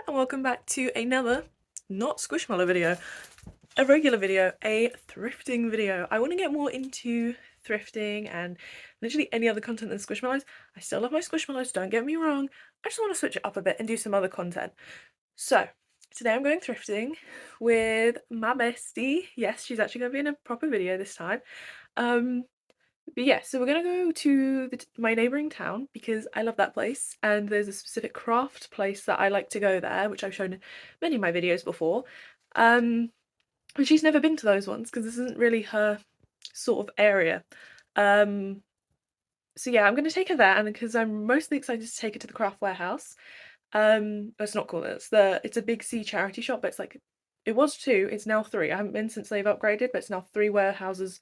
and welcome back to another, not Squishmallow video, a regular video, a thrifting video. I want to get more into thrifting and literally any other content than Squishmallows. I still love my Squishmallows, don't get me wrong. I just want to switch it up a bit and do some other content. So, today I'm going thrifting with my bestie. Yes, she's actually going to be in a proper video this time. But yeah, so we're gonna go to my neighbouring town because I love that place, and there's a specific craft place that I like to go there, which I've shown in many of my videos before. But she's never been to those ones because this isn't really her sort of area. Um, so yeah, I'm gonna take her there, and because I'm mostly excited to take her to the craft warehouse. It's not called it's a Big C charity shop, but it's like it was two, it's now three. I haven't been since they've upgraded, but it's now three warehouses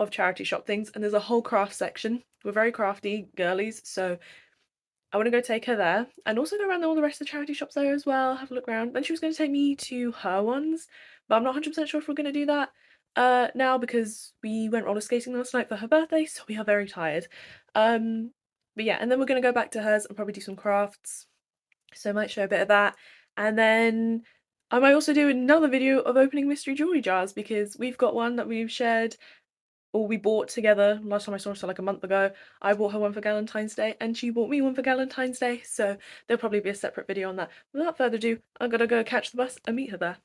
of charity shop things, and there's a whole craft section. We're very crafty girlies, so I want to go take her there and also go around all the rest of the charity shops there as well, have a look around. Then she was going to take me to her ones, but I'm not 100% sure if we're going to do that now because we went roller skating last night for her birthday, so we are very tired. But yeah, and then we're going to go back to hers and probably do some crafts, so I might show a bit of that. And then I might also do another video of opening mystery jewelry jars because we've got one that we've shared or we bought together last time I saw her, so like a month ago. I bought her one for Valentine's Day and she bought me one for Valentine's Day, so there'll probably be a separate video on that. Without further ado, I'm gonna go catch the bus and meet her there.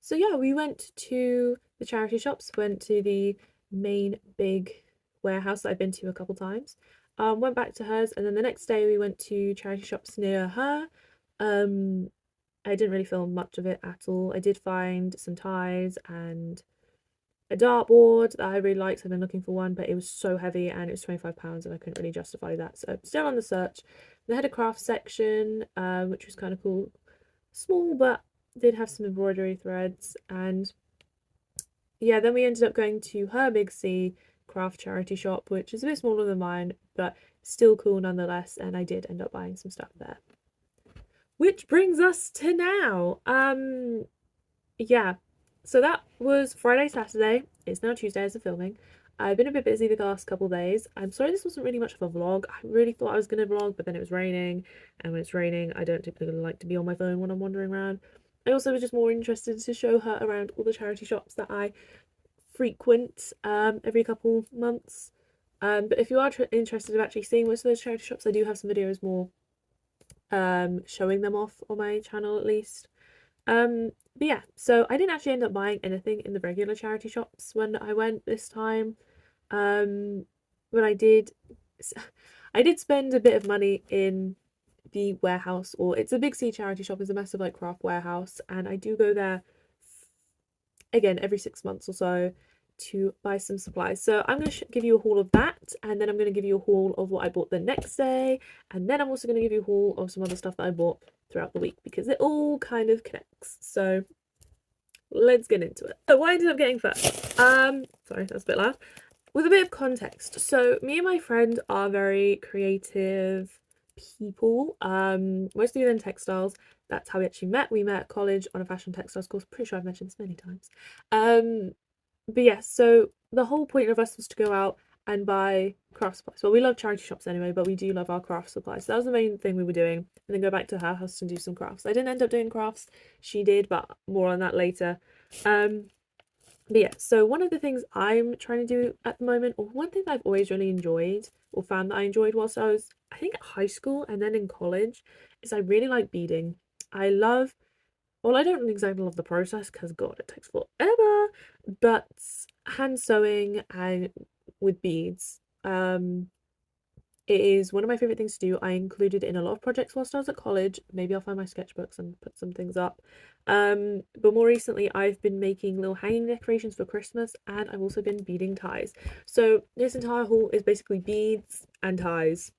So yeah, we went to the charity shops, went to the main big warehouse that I've been to a couple times, went back to hers, and then the next day we went to charity shops near her. I didn't really film much of it at all. I did find some ties and a dartboard that I really liked. I've been looking for one, but it was so heavy and it was £25 and I couldn't really justify that. So still on the search. They had a craft section, which was kind of cool. Small, but did have some embroidery threads. And yeah, then we ended up going to her Big C craft charity shop, which is a bit smaller than mine, but still cool nonetheless. And I did end up buying some stuff there. Which brings us to now. Yeah, so that was Friday, Saturday. It's now Tuesday as of filming. I've been a bit busy the last couple of days. I'm sorry this wasn't really much of a vlog. I really thought I was going to vlog, but then it was raining. And when it's raining, I don't typically like to be on my phone when I'm wandering around. I also was just more interested to show her around all the charity shops that I frequent every couple months. But if you are interested in actually seeing most of those charity shops, I do have some videos more showing them off on my channel at least. But yeah, so I didn't actually end up buying anything in the regular charity shops when I went this time. But I did spend a bit of money in the warehouse, or it's a Big C charity shop. It's a massive like craft warehouse, and I do go there again every 6 months or so to buy some supplies. So I'm going to give you a haul of that, and then I'm going to give you a haul of what I bought the next day, and then I'm also going to give you a haul of some other stuff that I bought throughout the week because it all kind of connects. So let's get into it. So what I ended up getting first, sorry, that's a bit loud. With a bit of context, so me and my friend are very creative people, mostly within textiles. That's how we actually met. We met at college on a fashion textiles course. Pretty sure I've mentioned this many times. But yeah, so the whole point of us was to go out and buy craft supplies. Well, we love charity shops anyway, but we do love our craft supplies. So that was the main thing we were doing, and then go back to her house and do some crafts. I didn't end up doing crafts, she did, but more on that later. But yeah, so one of the things I'm trying to do at the moment, or one thing that I've always really enjoyed or found that I enjoyed whilst I was, I think, at high school and then in college, is I really like beading. I love, well, I don't exactly love the process because God, it takes forever, but hand sewing and with beads, it is one of my favorite things to do. I included it in a lot of projects whilst I was at college. Maybe I'll find my sketchbooks and put some things up. But more recently, I've been making little hanging decorations for Christmas, and I've also been beading ties. So this entire haul is basically beads and ties,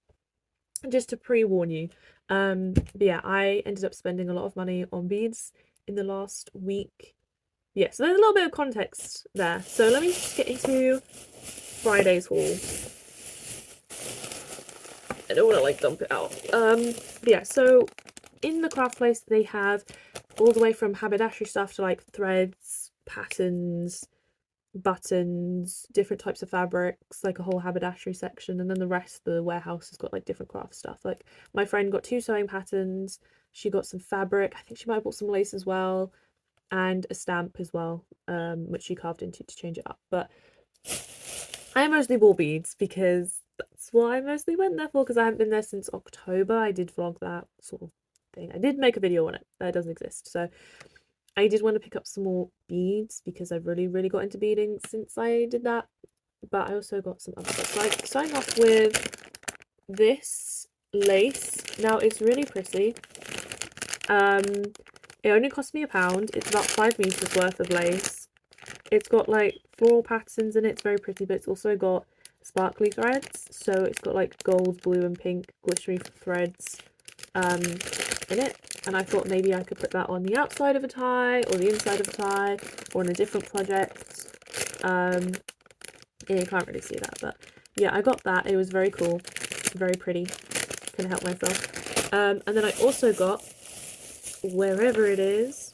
just to pre-warn you. But yeah, I ended up spending a lot of money on beads in the last week. Yeah, so there's a little bit of context there. So let me just get into Friday's haul. I don't want to like dump it out. But yeah, so in the craft place they have all the way from haberdashery stuff to like threads, patterns, buttons, different types of fabrics, like a whole haberdashery section, and then the rest of the warehouse has got like different craft stuff. Like my friend got 2 sewing patterns, She got some fabric. I think she might have bought some lace as well, and a stamp as well, which she carved into to change it up. But I mostly bought beads because that's what I mostly went there for, because I haven't been there since October. I did vlog that sort of thing. I did make a video on it. That doesn't exist. So I did want to pick up some more beads because I've really got into beading since I did that. But I also got some other stuff. So I starting off with this lace. Now it's really pretty. It only cost me £1. It's about 5 meters worth of lace. It's got like floral patterns in it. It's very pretty, but it's also got sparkly threads. So it's got like gold, blue, and pink glittery threads in it. And I thought maybe I could put that on the outside of a tie or the inside of a tie or on a different project. Yeah, you can't really see that, but yeah, I got that. It was very cool, very pretty. Couldn't help myself. And then I also got, wherever it is,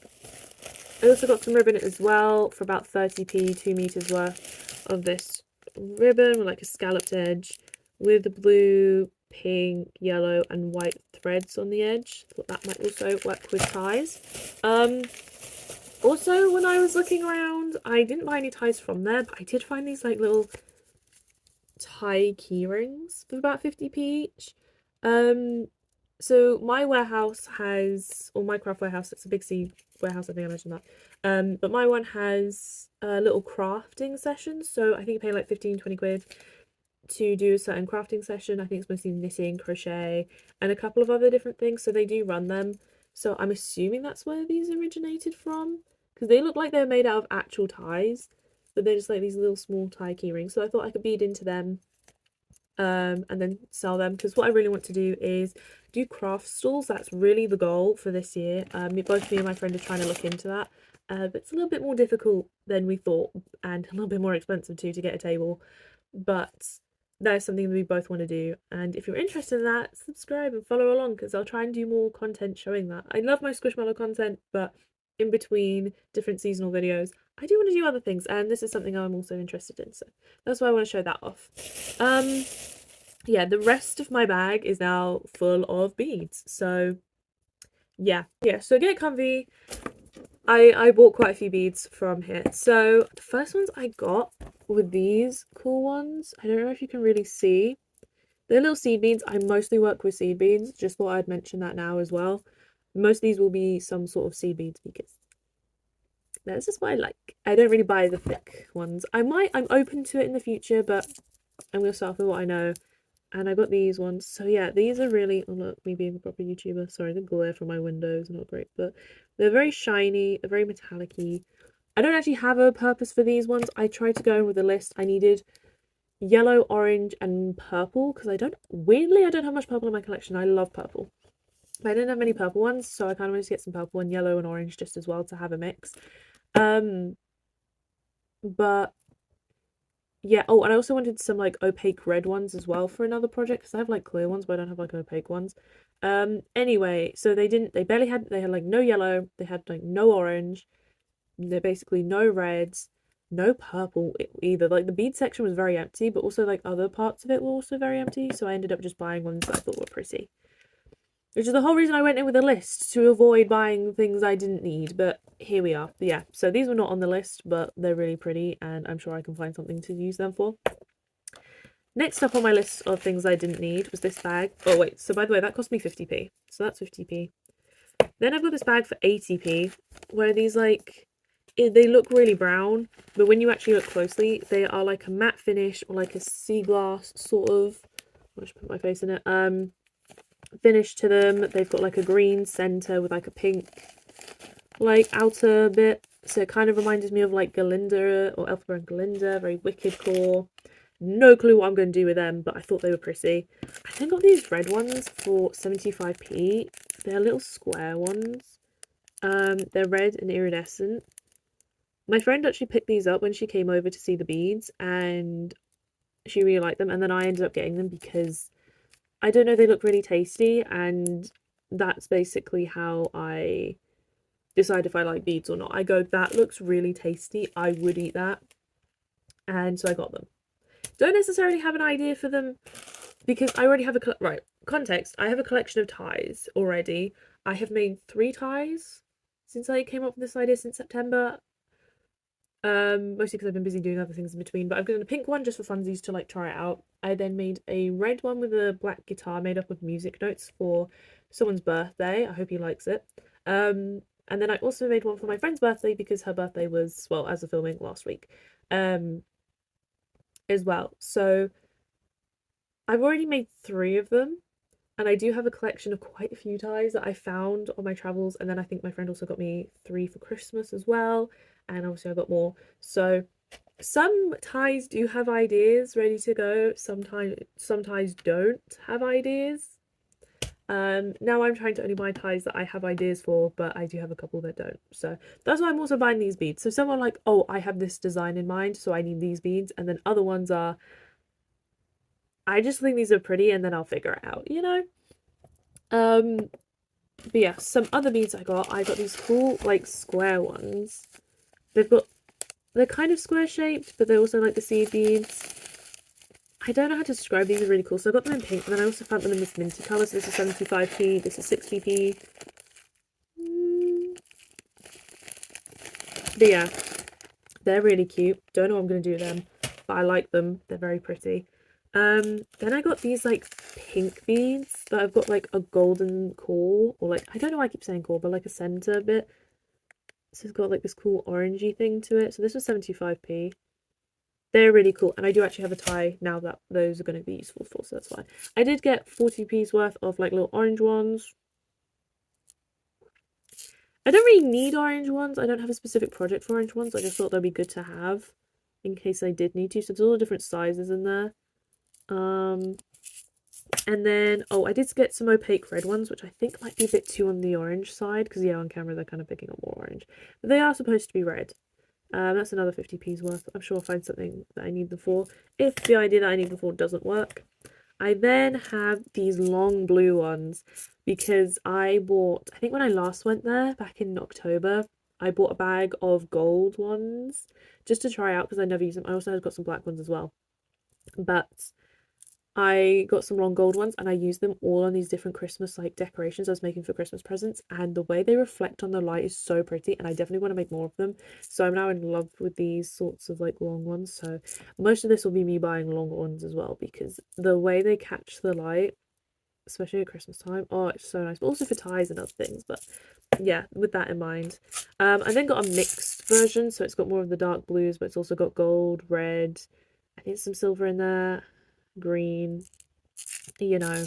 I also got some ribbon as well for about 30p, 2 meters worth of this ribbon with like a scalloped edge with blue, pink, yellow, and white threads on the edge. Thought that might also work with ties. Also, when I was looking around, I didn't buy any ties from there, but I did find these like little tie key rings for about 50p each. So my warehouse has, or my craft warehouse, it's a Big C warehouse, I think I mentioned that. But my one has little crafting sessions, so I think you pay like 15-20 quid to do a certain crafting session. I think it's mostly knitting, crochet, and a couple of other different things, so they do run them. So I'm assuming that's where these originated from, because they look like they're made out of actual ties, but they're just like these little small tie key rings. So I thought I could bead into them and then sell them, because what I really want to do is do craft stalls. That's really the goal for this year. Both me and my friend are trying to look into that, but it's a little bit more difficult than we thought, and a little bit more expensive too to get a table, but that is something that we both want to do. And if you're interested in that, subscribe and follow along, because I'll try and do more content showing that. I love my Squishmallow content, but in between different seasonal videos, I do want to do other things, and this is something I'm also interested in, so that's why I want to show that off. Yeah, the rest of my bag is now full of beads, so yeah, so get comfy. I bought quite a few beads from here. So the first ones I got were these cool ones. I don't know if you can really see. They're little seed beads. I mostly work with seed beads. Just thought I'd mention that now as well. Most of these will be some sort of seed beads because that's just what I like. I don't really buy the thick ones. I'm open to it in the future, but I'm going to start with what I know. And I got these ones. So yeah, these are really, oh look, me being a proper YouTuber. Sorry, the glare from my window is not great, but they're very shiny, they're very metallic-y. I don't actually have a purpose for these ones. I tried to go in with a list. I needed yellow, orange, and purple, because weirdly, I don't have much purple in my collection. I love purple. But I didn't have many purple ones, so I kind of wanted to get some purple and yellow and orange just as well to have a mix. But yeah, oh, and I also wanted some like opaque red ones as well for another project, because I have like clear ones, but I don't have like opaque ones. Anyway, so they had like no yellow, they had like no orange, they're basically no reds, no purple either. Like the bead section was very empty, but also like other parts of it were also very empty, so I ended up just buying ones that I thought were pretty. Which is the whole reason I went in with a list, to avoid buying things I didn't need, but here we are. Yeah, so these were not on the list, but they're really pretty, and I'm sure I can find something to use them for. Next up on my list of things I didn't need was this bag. Oh wait, so by the way, that cost me 50p, so that's 50p. Then I've got this bag for 80p, where these like, they look really brown, but when you actually look closely, they are like a matte finish, or like a sea glass sort of, I'll just put my face in it, finish to them. They've got like a green center with like a pink like outer bit, so it kind of reminds me of like Galinda or Elphaba and Galinda, very wicked core. No clue what I'm going to do with them, but I thought they were pretty. I then got these red ones for 75p. They're little square ones. They're red and iridescent. My friend actually picked these up when she came over to see the beads, and she really liked them, and then I ended up getting them because I don't know, they look really tasty, and that's basically how I decide if I like beads or not. I go, that looks really tasty, I would eat that, and so I got them. Don't necessarily have an idea for them because I already have right, context, I have a collection of ties already. I have made 3 ties since I came up with this idea since September. Mostly because I've been busy doing other things in between, but I've done a pink one just for funsies to like try it out. I then made a red one with a black guitar made up of music notes for someone's birthday. I hope he likes it. And then I also made one for my friend's birthday because her birthday was, well, as of filming, last week, as well. So I've already made 3 of them. And I do have a collection of quite a few ties that I found on my travels. And then I think my friend also got me 3 for Christmas as well. And obviously I got more. So some ties do have ideas ready to go. Some ties don't have ideas. Now I'm trying to only buy ties that I have ideas for, but I do have a couple that don't. So that's why I'm also buying these beads. So someone like, oh, I have this design in mind, so I need these beads. And then other ones are, I just think these are pretty and then I'll figure it out, you know? But yeah, some other beads I got these cool, like, square ones. They're kind of square shaped, but they're also like the seed beads. I don't know how to describe these, are really cool. So I got them in pink, and then I also found them in this minty colour. So this is 75p, this is 60p. But yeah, they're really cute. Don't know what I'm going to do with them, but I like them. They're very pretty. Then I got these like pink beads that I've got like a golden core, or like, I don't know why I keep saying core, but like a centre bit. So it's got like this cool orangey thing to it. So this was 75p. They're really cool, and I do actually have a tie now that those are going to be useful for, so that's fine. I did get 40p's worth of like little orange ones. I don't really need orange ones. I don't have a specific project for orange ones. I just thought they'd be good to have in case I did need to. So there's all the different sizes in there. And then, oh, I did get some opaque red ones, which I think might be a bit too on the orange side, because yeah, on camera they're kind of picking up more orange. But they are supposed to be red. That's another 50p's worth. I'm sure I'll find something that I need them for if the idea that I need them for doesn't work. I then have these long blue ones because I bought, I think when I last went there back in October, I bought a bag of gold ones just to try out because I never use them. I also got some black ones as well. But I got some long gold ones and I used them all on these different Christmas like decorations I was making for Christmas presents, and the way they reflect on the light is so pretty, and I definitely want to make more of them. So I'm now in love with these sorts of like long ones. So most of this will be me buying long ones as well because the way they catch the light, especially at Christmas time, oh, it's so nice. But also for ties and other things. But yeah, with that in mind. I then got a mixed version, so it's got more of the dark blues, but it's also got gold, red, I think some silver in there, green, you know.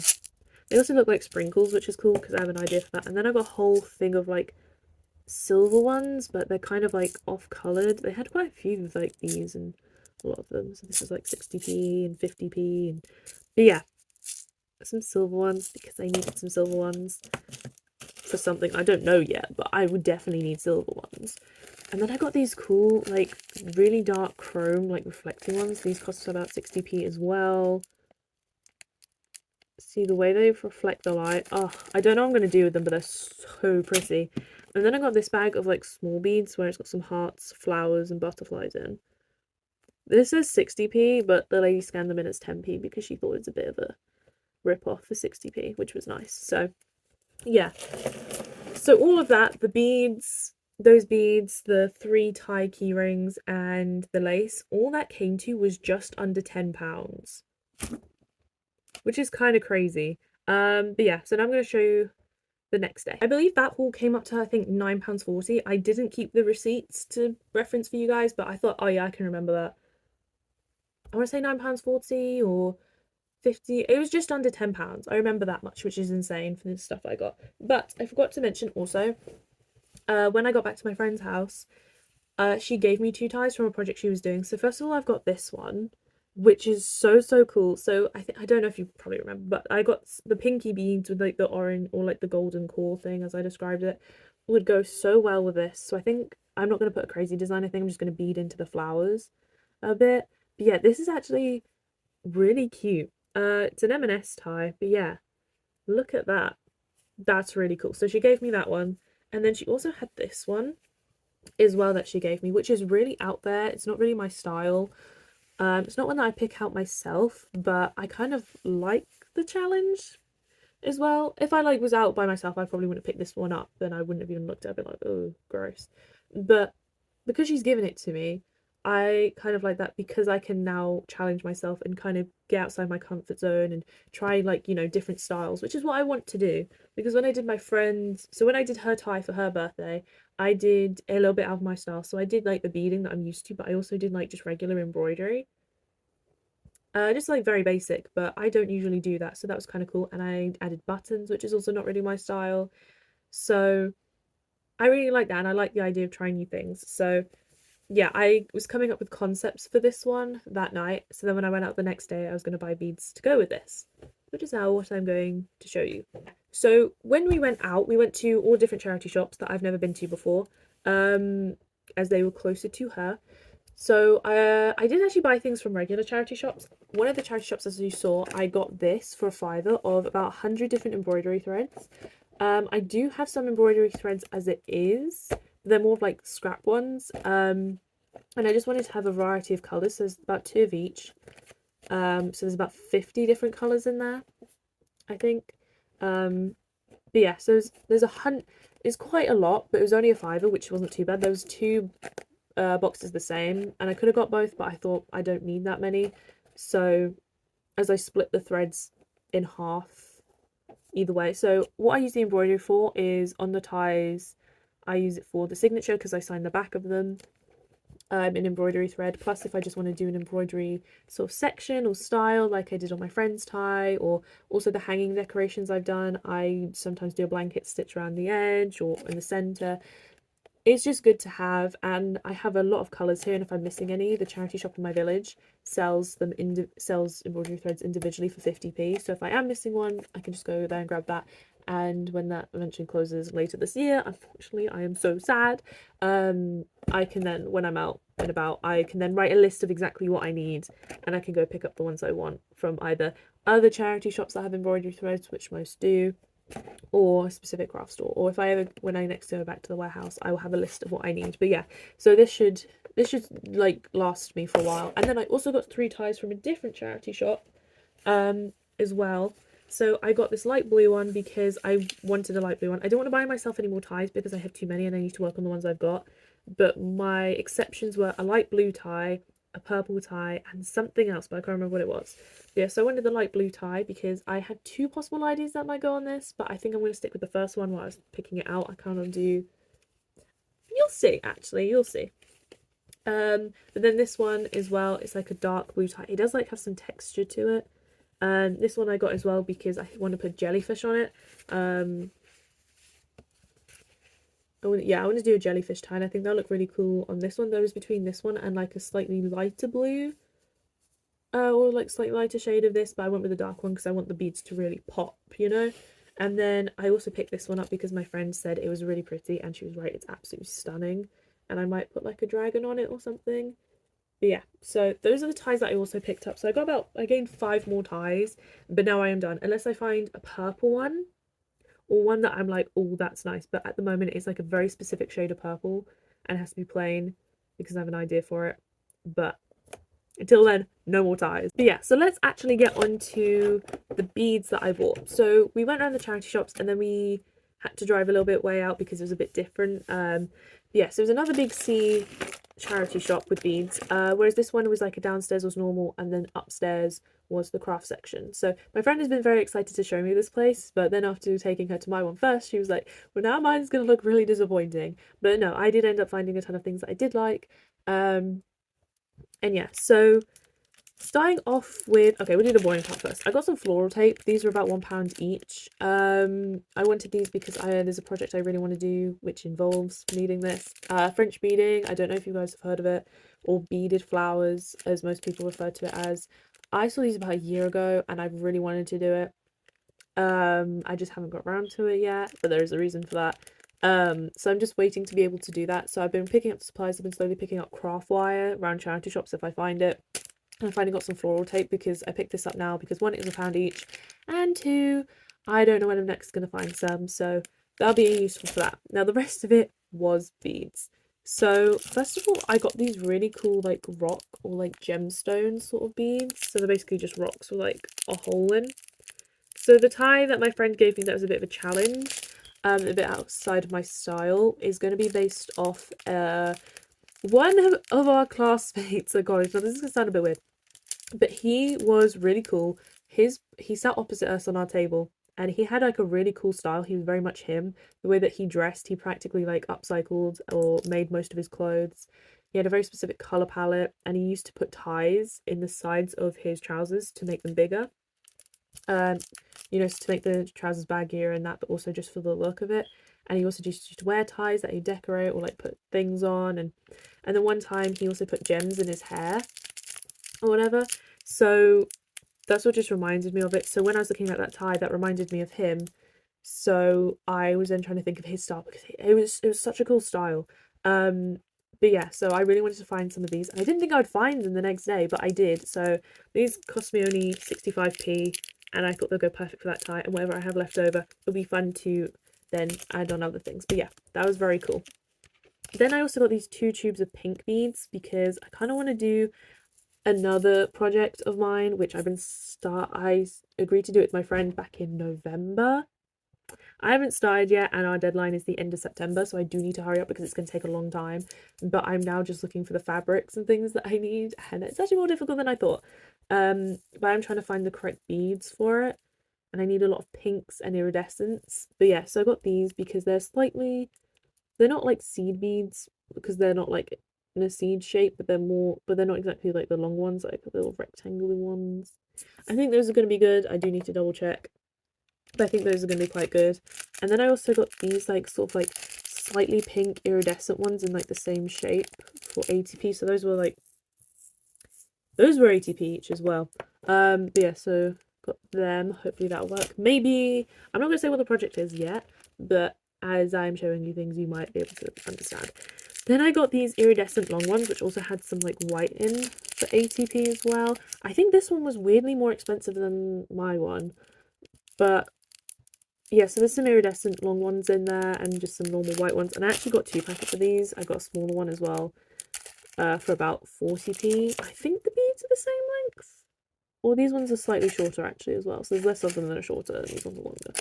They also look like sprinkles, which is cool because I have an idea for that. And then I got a whole thing of like silver ones, but they're kind of like off coloured. They had quite a few of like these and a lot of them. So this is like 60p and 50p, and but yeah, some silver ones because I needed some silver ones for something. I don't know yet, but I would definitely need silver ones. And then I got these cool, like, really dark chrome, like, reflecting ones. These cost about 60p as well. See, the way they reflect the light. Oh, I don't know what I'm going to do with them, but they're so pretty. And then I got this bag of, like, small beads where it's got some hearts, flowers, and butterflies in. This is 60p, but the lady scanned them in as 10p because she thought it was a bit of a rip-off for 60p, which was nice. So, yeah. So all of that, the beads, those beads, the 3 tie key rings, and the lace, all that came to was just under £10, which is kind of crazy. But yeah, so now I'm going to show you the next day. I believe that haul came up to, I think, £9.40. I didn't keep the receipts to reference for you guys, but I thought, oh yeah, I can remember that. I want to say £9.40 or 50. It was just under £10. I remember that much, which is insane for the stuff I got. But I forgot to mention also, when I got back to my friend's house, she gave me 2 ties from a project she was doing. So first of all, I've got this one, which is so cool. So I don't know if you probably remember, but I got the pinky beads with like the orange or like the golden core thing, as I described it, would go so well with this. So I think I'm not going to put a crazy design. I think I'm just going to bead into the flowers a bit. But yeah, this is actually really cute. It's an M&S tie, but yeah, look at that. That's really cool. So she gave me that one, and then she also had this one as well that she gave me, which is really out there. It's not really my style. It's not one that I pick out myself, but I kind of like the challenge as well. If I like was out by myself, I probably wouldn't have picked this one up, and I wouldn't have even looked at it, I'd be like, oh, gross. But because she's given it to me, I kind of like that because I can now challenge myself and kind of get outside my comfort zone and try like, you know, different styles, which is what I want to do. Because when I did my friend's, so when I did her tie for her birthday, I did a little bit out of my style. So I did like the beading that I'm used to, but I also did like just regular embroidery. Just like very basic, but I don't usually do that, so that was kind of cool. And I added buttons, which is also not really my style. So I really like that, and I like the idea of trying new things. So yeah, I was coming up with concepts for this one that night. So then when I went out the next day, I was going to buy beads to go with this, which is now what I'm going to show you. So when we went out, we went to all different charity shops that I've never been to before, as they were closer to her. So I did actually buy things from regular charity shops. One of the charity shops, as you saw, I got this for a fiver of about 100 different embroidery threads. I do have some embroidery threads as it is. They're more of like scrap ones. And I just wanted to have a variety of colours. So there's about 2 of each. So there's about 50 different colours in there, I think. But yeah, so there's a hunt. It's quite a lot, but it was only a fiver, which wasn't too bad. There was 2 boxes the same, and I could have got both, but I thought I don't need that many. So as I split the threads in half either way. So what I use the embroidery for is on the ties, I use it for the signature because I sign the back of them in embroidery thread. Plus, if I just want to do an embroidery sort of section or style like I did on my friend's tie, or also the hanging decorations I've done, I sometimes do a blanket stitch around the edge or in the center. It's just good to have, and I have a lot of colours here, and if I'm missing any, the charity shop in my village sells embroidery threads individually for 50p. So if I am missing one, I can just go there and grab that. And when that eventually closes later this year, unfortunately, I am so sad. I can then, when I'm out and about, I can then write a list of exactly what I need, and I can go pick up the ones I want from either other charity shops that have embroidery threads, which most do, or a specific craft store, or if I ever, when I next go back to the warehouse, I will have a list of what I need. But yeah, so this should like last me for a while. And then I also got 3 ties from a different charity shop as well. So I got this light blue one because I wanted a light blue one. I don't want to buy myself any more ties because I have too many and I need to work on the ones I've got. But my exceptions were a light blue tie, a purple tie, and something else, but I can't remember what it was. Yeah, so I wanted the light blue tie because I had 2 possible ideas that might go on this, but I think I'm going to stick with the first one while I was picking it out. I kind of do... You'll see, actually, you'll see. But then this one as well, it's like a dark blue tie. It does like have some texture to it. This one I got as well because I want to put jellyfish on it. I want to do a jellyfish tie, and I think that'll look really cool on this one. There was between this one and like a slightly lighter blue. Or like slightly lighter shade of this, but I went with the dark one because I want the beads to really pop, you know? And then I also picked this one up because my friend said it was really pretty, and she was right, it's absolutely stunning. And I might put like a dragon on it or something. But yeah, so those are the ties that I also picked up. So I gained 5 more ties, but now I am done. Unless I find a purple one, or one that I'm like, oh, that's nice. But at the moment, it's like a very specific shade of purple, and it has to be plain because I have an idea for it. But until then, no more ties. But yeah, so let's actually get on to the beads that I bought. So we went around the charity shops, and then we had to drive a little bit way out because it was a bit different. Yeah, so it was another big C charity shop with beads, whereas this one was like a downstairs was normal, and then upstairs was the craft section. So my friend has been very excited to show me this place, but then after taking her to my one first, she was like, well, now mine's gonna look really disappointing. But no, I did end up finding a ton of things that I did like. And yeah, so starting off with, okay, we'll do the boring part first. I got some floral tape. These were about £1 each. I wanted these because there's a project I really want to do which involves needing this. French beading, I don't know if you guys have heard of it, or beaded flowers, as most people refer to it as. I saw these about a year ago, and I really wanted to do it. I just haven't got around to it yet, but there is a reason for that. So I'm just waiting to be able to do that. So I've been picking up supplies. I've been slowly picking up craft wire around charity shops if I find it. And I finally got some floral tape because I picked this up now because 1, it was £1 each, and 2, I don't know when I'm next going to find some, so that'll be useful for that. Now the rest of it was beads. So first of all, I got these really cool like rock or like gemstone sort of beads. So they're basically just rocks with like a hole in. So the tie that my friend gave me that was a bit of a challenge, a bit outside of my style, is going to be based off one of our classmates at college. Now this is going to sound a bit weird, but he was really cool. He sat opposite us on our table, and he had like a really cool style. He was very much him. The way that he dressed, he practically like upcycled or made most of his clothes. He had a very specific color palette, and he used to put ties in the sides of his trousers to make them bigger. You know, to make the trousers baggier and that, but also just for the look of it. And he also used to wear ties that he'd decorate or like put things on, and then one time he also put gems in his hair or whatever. So that's what just reminded me of it. So when I was looking at that tie, that reminded me of him. So I was then trying to think of his style because it was such a cool style. But yeah, so I really wanted to find some of these, and I didn't think I would find them the next day, but I did. So these cost me only 65p, and I thought they'll go perfect for that tie, and whatever I have left over, it'll be fun to then add on other things. But yeah, that was very cool. Then I also got these 2 tubes of pink beads because I kind of want to do another project of mine, which I agreed to do it with my friend back in November. I haven't started yet, and our deadline is the end of September, so I do need to hurry up because it's going to take a long time. But I'm now just looking for the fabrics and things that I need, and it's actually more difficult than I thought. But I'm trying to find the correct beads for it, and I need a lot of pinks and iridescents. But yeah, so I got these because they're not like seed beads because they're not like in a seed shape, but they're not exactly like the long ones, like the little rectangular ones. I think those are going to be good. I do need to double check, but I think those are going to be quite good. And then I also got these like sort of like slightly pink iridescent ones in like the same shape for 80p. So those were 80p each as well. But yeah, so got them. Hopefully that'll work. Maybe I'm not going to say what the project is yet, but as I'm showing you things, you might be able to understand. Then I got these iridescent long ones, which also had some like white in for 80p as well. I think this one was weirdly more expensive than my one, but yeah, so there's some iridescent long ones in there and just some normal white ones. And I actually got 2 packets of these. I got a smaller one as well for about 40p. I think the beads are the same length. Or these ones are slightly shorter actually as well. So there's less of them that are shorter and these ones are longer.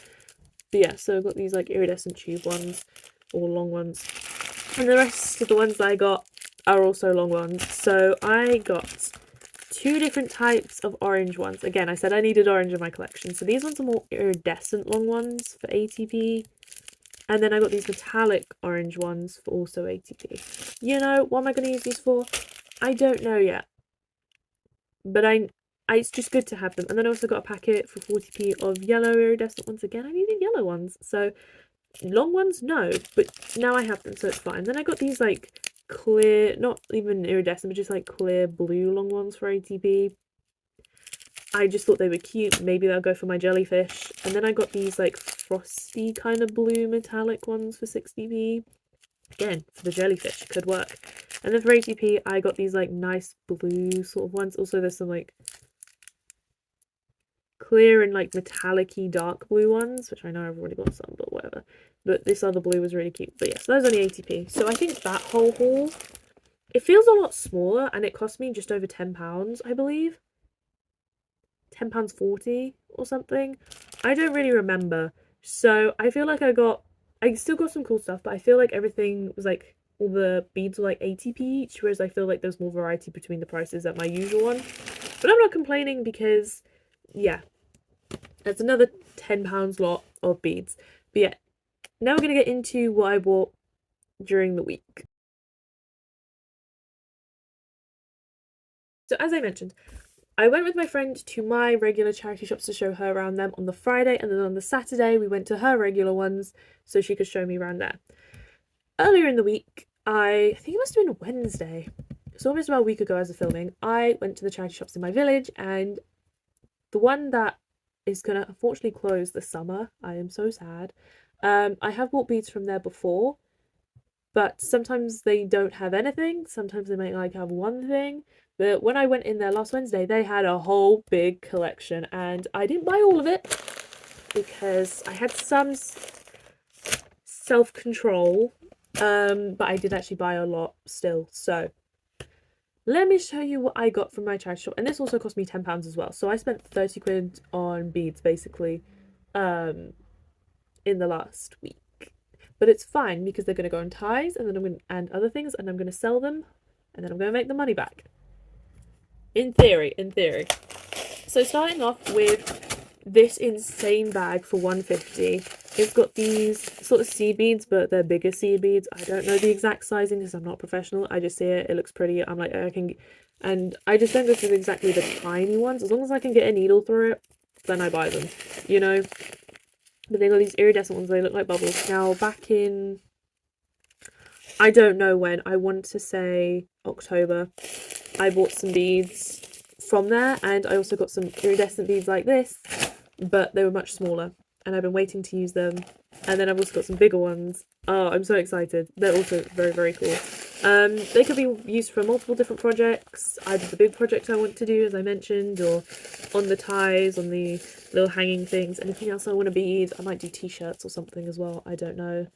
But yeah, so I've got these like iridescent tube ones or long ones. And the rest of the ones that I got are also long ones. So I got 2 different types of orange ones. Again, I said I needed orange in my collection. So these ones are more iridescent long ones for 80p. And then I got these metallic orange ones for also 80p. You know, what am I going to use these for? I don't know yet. But it's just good to have them. And then I also got a packet for 40p of yellow iridescent ones. Again, I needed yellow ones. So long ones, no. But now I have them, so it's fine. Then I got these like clear, not even iridescent, but just like clear blue long ones for 80p. I just thought they were cute. Maybe they'll go for my jellyfish. And then I got these like frosty kind of blue metallic ones for 60p. Again, for the jellyfish, it could work. And then for 80p, I got these like nice blue sort of ones. Also, there's some like clear and like metallic-y dark blue ones, which I know I've already got some, but whatever. But this other blue was really cute. But yes, those are only 80p. So I think that whole haul, it feels a lot smaller, and it cost me just over £10, I believe. £10.40 or something. I don't really remember. So I feel like I still got some cool stuff, but I feel like everything was like, all the beads were like 80p each, whereas I feel like there's more variety between the prices at my usual one. But I'm not complaining because, yeah, that's another £10 lot of beads. But yeah, now we're going to get into what I bought during the week. So as I mentioned, I went with my friend to my regular charity shops to show her around them on the Friday, and then on the Saturday we went to her regular ones so she could show me around there. Earlier in the week, I think it must have been Wednesday, so almost about a week ago as of filming, I went to the charity shops in my village, and the one that is going to unfortunately close this summer, I am so sad. I have bought beads from there before, but sometimes they don't have anything. Sometimes they might like have one thing. But when I went in there last Wednesday, they had a whole big collection, and I didn't buy all of it because I had some self-control, but I did actually buy a lot still. So let me show you what I got from my charity shop. And this also cost me £10 as well. So I spent 30 quid on beads, basically. in the last week. But it's fine because they're going to go on ties and then I'm going to, and other things, and I'm going to sell them and then I'm going to make the money back. In theory, in theory. So starting off with this insane bag for $150. It's got these sort of seed beads, but they're bigger seed beads. I don't know the exact sizing because I'm not professional. I just see it, it looks pretty. I'm like, I can, and I just don't go for exactly the tiny ones. As long as I can get a needle through it, then I buy them, you know? But they got these iridescent ones, they look like bubbles. Now, back in, I don't know when, I want to say October, I bought some beads from there, and I also got some iridescent beads like this, but they were much smaller, and I've been waiting to use them. And then I've also got some bigger ones. Oh, I'm so excited. They're also very, very cool. They could be used for multiple different projects, either the big project I want to do, as I mentioned, or on the ties, on the little hanging things. Anything else I want to bead, I might do t-shirts or something as well, I don't know.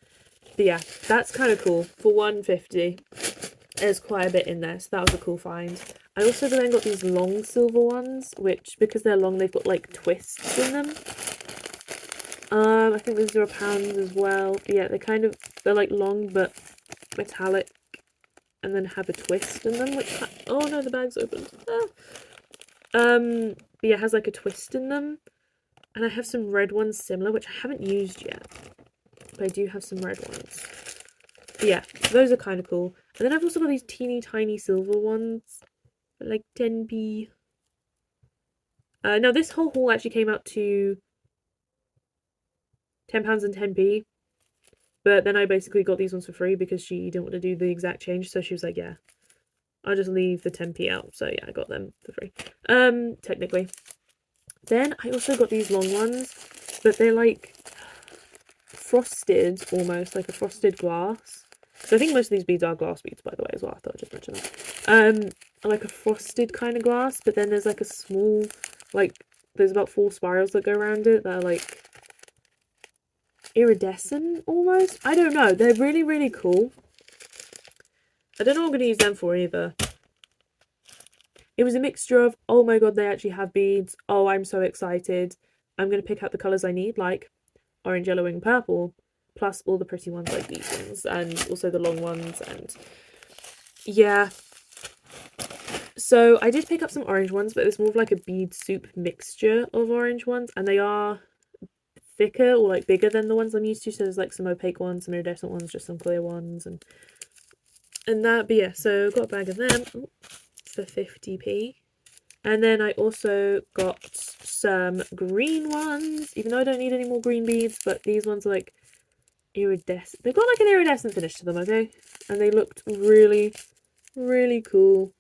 But yeah, that's kind of cool. For $150, there's quite a bit in there, so that was a cool find. I also then got these long silver ones, which, because they're long, they've got like twists in them. I think these are £1 as well. But yeah, they're like long but metallic, and then have a twist in them, which, oh no, the bag's open. But yeah, it has like a twist in them. And I have some red ones similar, which I haven't used yet. But I do have some red ones. But yeah, those are kind of cool. And then I've also got these teeny tiny silver ones, like 10p. Now this whole haul actually came out to £10 and 10p. But then I basically got these ones for free because she didn't want to do the exact change. So she was like, yeah, I'll just leave the 10p out. So yeah, I got them for free. Technically. Then I also got these long ones, but they're like frosted almost, like a frosted glass. So I think most of these beads are glass beads, by the way, as well. I thought I'd just mention that. Like a frosted kind of glass, but then there's like a small, like, there's about 4 spirals that go around it that are like iridescent almost. I don't know. They're really, really cool. I don't know what I'm going to use them for either. It was a mixture of, oh my god, they actually have beads. Oh, I'm so excited. I'm going to pick out the colours I need, like orange, yellow, and purple, plus all the pretty ones like these ones, and also the long ones, and yeah. So I did pick up some orange ones, but it's more of like a bead soup mixture of orange ones, and they are thicker or like bigger than the ones I'm used to. So there's like some opaque ones, some iridescent ones, just some clear ones, and that. But yeah, so got a bag of them. Ooh, for 50p. And then I also got some green ones, even though I don't need any more green beads, but these ones are like iridescent. They've got like an iridescent finish to them, okay? And they looked really, really cool.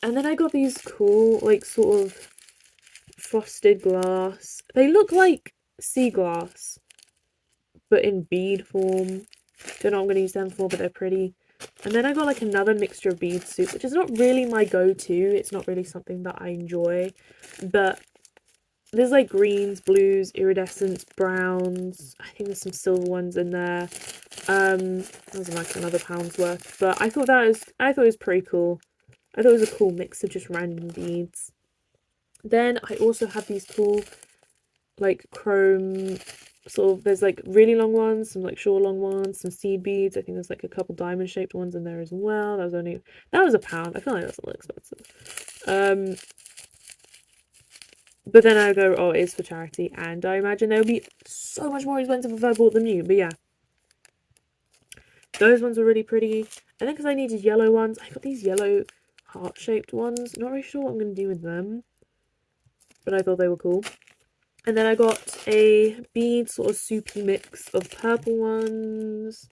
And then I got these cool, like, sort of frosted glass. They look like sea glass, but in bead form. Don't know what I'm going to use them for, but they're pretty. And then I got like another mixture of bead soup, which is not really my go-to. It's not really something that I enjoy. But there's like greens, blues, iridescents, browns. I think there's some silver ones in there. That was like another £1's worth. But I thought it was pretty cool. I thought it was a cool mix of just random beads. Then I also have these cool like chrome sort of, there's like really long ones, some like short long ones, some seed beads. I think there's like a couple diamond shaped ones in there as well. That was £1. I feel like that's a little expensive. But then I go, oh, it's for charity, and I imagine they would be so much more expensive if I bought them new. But yeah, those ones are really pretty. And then because I needed yellow ones, I got these yellow heart shaped ones. Not really sure what I'm going to do with them, but I thought they were cool. And then I got a bead sort of soupy mix of purple ones.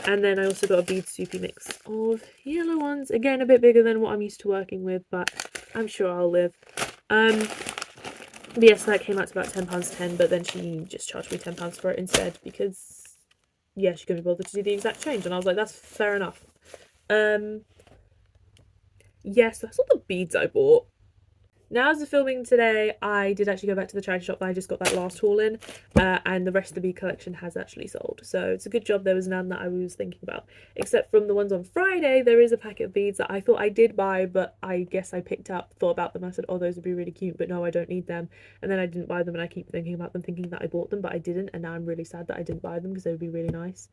And then I also got a bead soupy mix of yellow ones. Again, a bit bigger than what I'm used to working with, but I'm sure I'll live. But yes, that came out to about £10.10, but then she just charged me £10 for it instead because, yeah, she couldn't be bothered to do the exact change. And I was like, that's fair enough. Yes, that's all the beads I bought. now as the filming today, I did actually go back to the charity shop that I just got that last haul in, and the rest of the bead collection has actually sold. So it's a good job there was none that I was thinking about. Except from the ones on Friday, there is a packet of beads that I thought I did buy, but I guess I picked up, thought about them, I said, oh, those would be really cute, but no, I don't need them. And then I didn't buy them, and I keep thinking about them, thinking that I bought them, but I didn't, and now I'm really sad that I didn't buy them because they would be really nice.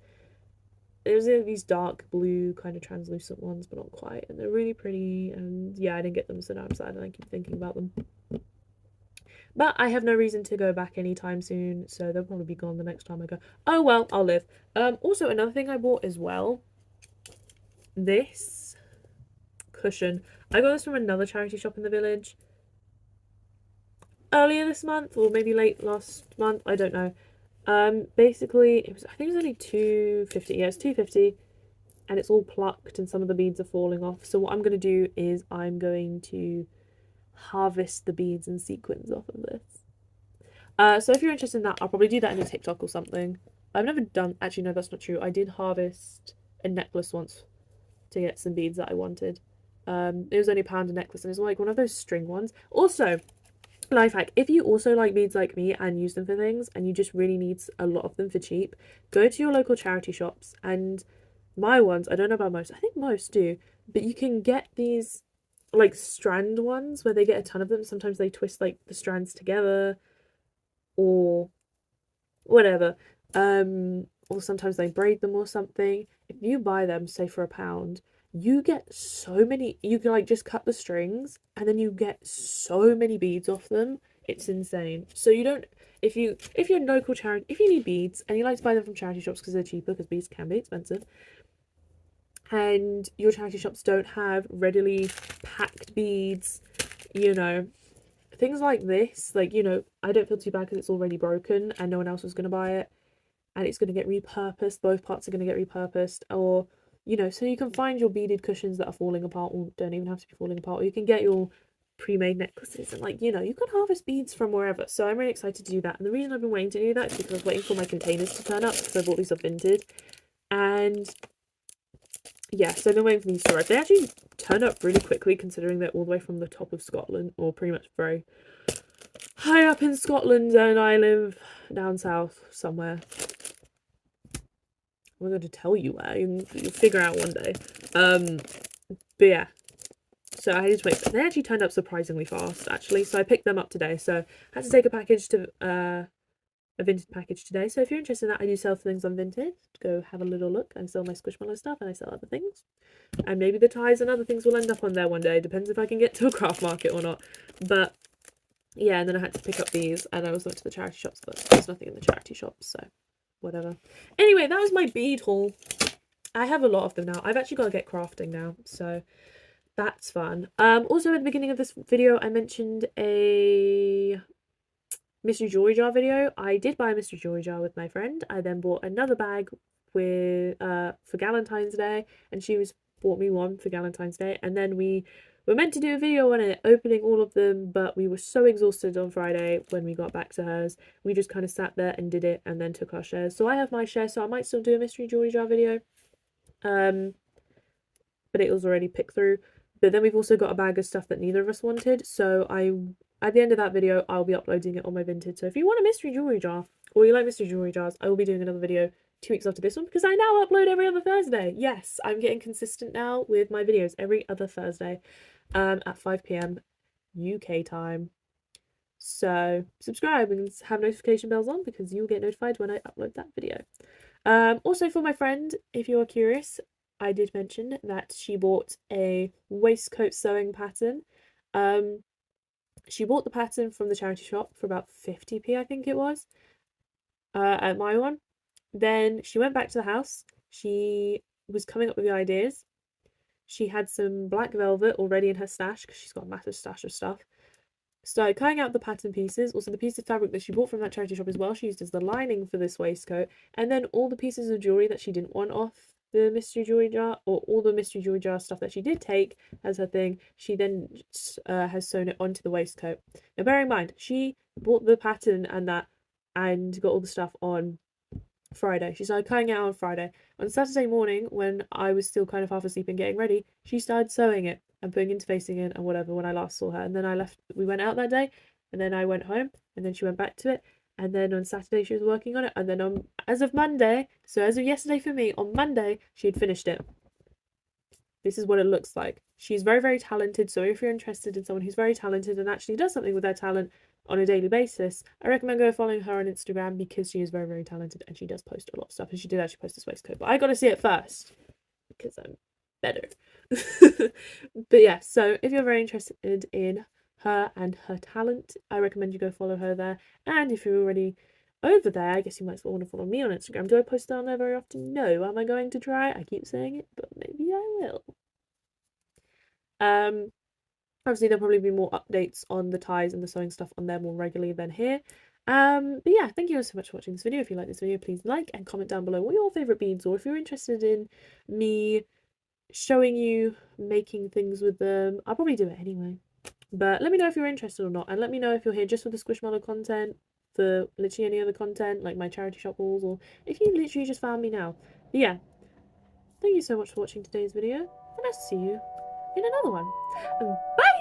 There's these dark blue kind of translucent ones, but not quite, and they're really pretty, and yeah, I didn't get them, so now I'm sad and I keep thinking about them. But I have no reason to go back anytime soon, so they'll probably be gone the next time I go. Oh well, I'll live. Also, another thing I bought as well, this cushion. I got this from another charity shop in the village earlier this month, or maybe late last month, I don't know. Basically, I think it was only $2.50. Yeah, it's $2.50, and it's all plucked, and some of the beads are falling off. So what I'm going to do is I'm going to harvest the beads and sequins off of this. So if you're interested in that, I'll probably do that in a TikTok or something. I've never done, actually no, that's not true. I did harvest a necklace once to get some beads that I wanted. It was only £1 a necklace, and it's like one of those string ones. Also, life hack, if you also like beads like me and use them for things, and you just really need a lot of them for cheap, go to your local charity shops. And my ones, I don't know about most, I think most do, but you can get these like strand ones where they get a ton of them. Sometimes they twist like the strands together or whatever, or sometimes they braid them or something. If you buy them, say for £1, you get so many, you can like just cut the strings and then you get so many beads off them. It's insane. So you don't, if you're local charity, if you need beads and you like to buy them from charity shops because they're cheaper, because beads can be expensive, and your charity shops don't have readily packed beads, you know, things like this, like, you know, I don't feel too bad because it's already broken and no one else was going to buy it, and it's going to get repurposed, both parts are going to get repurposed, or, you know, so you can find your beaded cushions that are falling apart, or don't even have to be falling apart, or you can get your pre-made necklaces, and like, you know, you can harvest beads from wherever. So I'm really excited to do that, and the reason I've been waiting to do that is because I was waiting for my containers to turn up, because I bought these off Vinted, and yeah, so I've been waiting for these to arrive. They actually turn up really quickly considering they're all the way from the top of Scotland, or pretty much very high up in Scotland, and I live down south somewhere. I'm going to tell you where. You'll figure out one day. But yeah. So I just wait. They actually turned up surprisingly fast, actually. So I picked them up today. So I had to take a package to a Vinted package today. So if you're interested in that, I do sell things on Vinted. Go have a little look. I sell my Squishmallow stuff and I sell other things. And maybe the ties and other things will end up on there one day. Depends if I can get to a craft market or not. But yeah, and then I had to pick up these, and I also went to the charity shops, but there's nothing in the charity shops, so whatever. Anyway, that was my bead haul. I have a lot of them now. I've actually got to get crafting now, so that's fun. Also at the beginning of this video, I mentioned a mystery jewelry jar video. I did buy a mystery jewelry jar with my friend. I then bought another bag with for Valentine's Day, and she bought me one for Valentine's Day, and then we were meant to do a video on it, opening all of them, but we were so exhausted on Friday when we got back to hers. We just kind of sat there and did it, and then took our shares. So I have my share, so I might still do a mystery jewelry jar video. But it was already picked through. But then we've also got a bag of stuff that neither of us wanted. So at the end of that video, I'll be uploading it on my Vinted. So if you want a mystery jewelry jar, or you like mystery jewelry jars, I will be doing another video 2 weeks after this one, because I now upload every other Thursday. Yes, I'm getting consistent now with my videos every other Thursday. At 5 p.m. UK time. So subscribe and have notification bells on, because you'll get notified when I upload that video. Also for my friend, if you are curious, I did mention that she bought a waistcoat sewing pattern. She bought the pattern from the charity shop for about 50p, I think it was, at my one. Then she went back to the house. She was coming up with the ideas. She had some black velvet already in her stash, because she's got a massive stash of stuff. Started cutting out the pattern pieces, also the piece of fabric that she bought from that charity shop as well, she used as the lining for this waistcoat, and then all the pieces of jewellery that she didn't want off the mystery jewellery jar, or all the mystery jewellery jar stuff that she did take as her thing, she then has sewn it onto the waistcoat. Now bear in mind, she bought the pattern and got all the stuff on Friday. She started cutting it out on Friday. On Saturday morning, when I was still kind of half asleep and getting ready, she started sewing it. and putting interfacing in and whatever when I last saw her. And then I left, we went out that day, and then I went home, and then she went back to it. And then on Saturday she was working on it, and then as of Monday, so as of yesterday for me, on Monday she had finished it. This is what it looks like. She's very, very talented, so if you're interested in someone who's very talented and actually does something with their talent on a daily basis, I recommend go following her on Instagram because she is very, very talented and she does post a lot of stuff, and she did actually post this waistcoat, but I gotta see it first because I'm better. But yeah, so if you're very interested in her and her talent, I recommend you go follow her there. And if you're already over there, I guess you might as well want to follow me on Instagram. Do I post down there very often? No. Am I going to try? I keep saying it, but maybe I will. Obviously there'll probably be more updates on the ties and the sewing stuff on there more regularly than here. But yeah, thank you all so much for watching this video. If you like this video, please like and comment down below what your favourite beads, or if you're interested in me showing you making things with them. I'll probably do it anyway. But let me know if you're interested or not, and let me know if you're here just for the Squishmallow content, for literally any other content, like my charity shop hauls, or if you literally just found me now. But yeah, thank you so much for watching today's video, and I'll see you in another one. Bye!